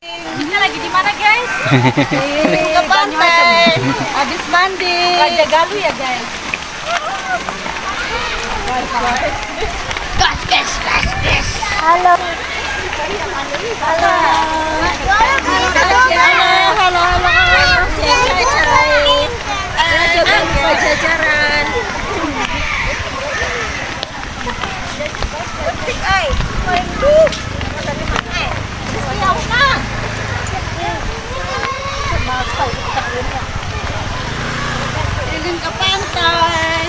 Kita lagi di mana guys? Ke pantai. Habis mandi. Raja Galuh ya guys. Gas. Halo. Halo. Halo. Raja Galuh Pajajaran. Keliling ke pantai.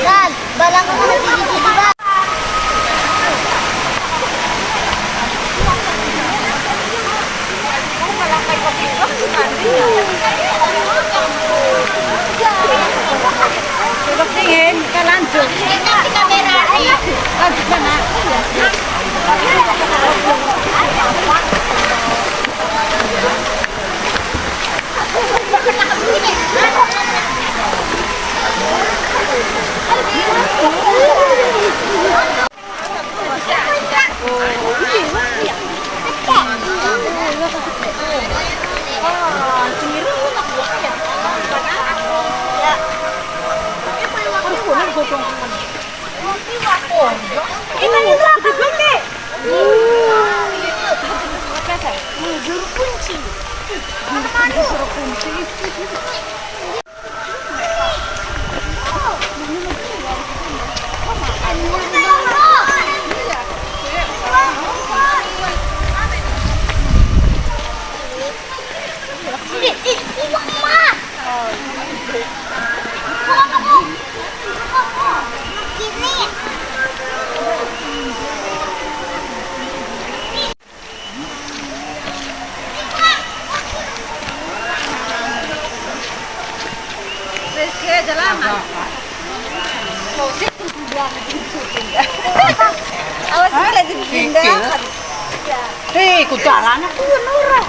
Dan balang ko na di ba? Coba tingin, kita lanjut. Kamera. Lanjut sana. Juru kunci. Awas lagi pindah. Hei, ikut jalan aku Nora.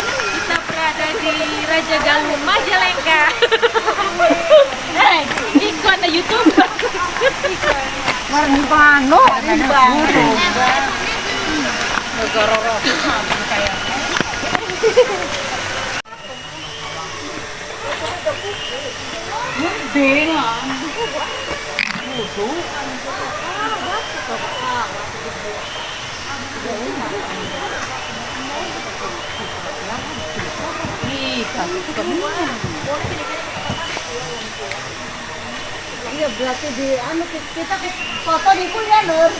Kita berada di Raja Galuh Majalengka. Ikut ada YouTube. Maribano. Iya berarti di anu kita foto di kuliah Nur.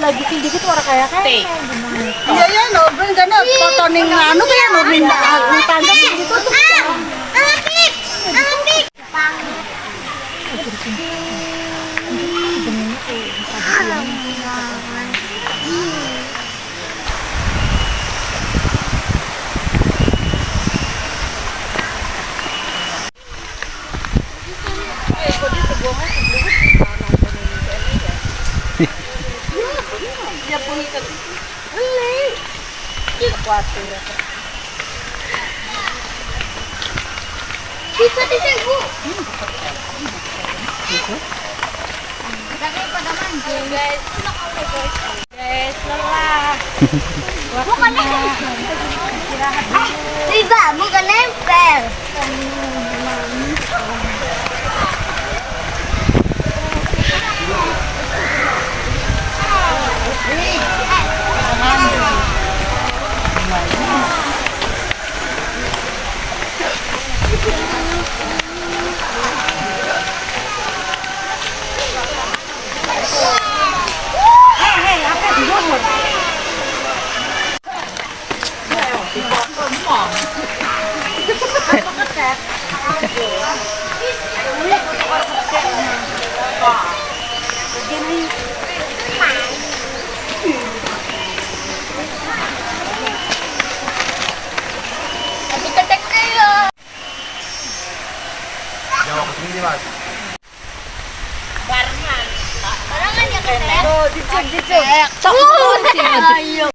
Lagi dikit orang kayak Iya ya Nur, karena foto ning anu kayak Nur minta tanda gitu tuh. Bisa Bu. Pada mancing guys. Guys, lelah. Bukan Diba, mo ka na yung fair. Parang nga niya ka na. Dito. Takbo! Ayo!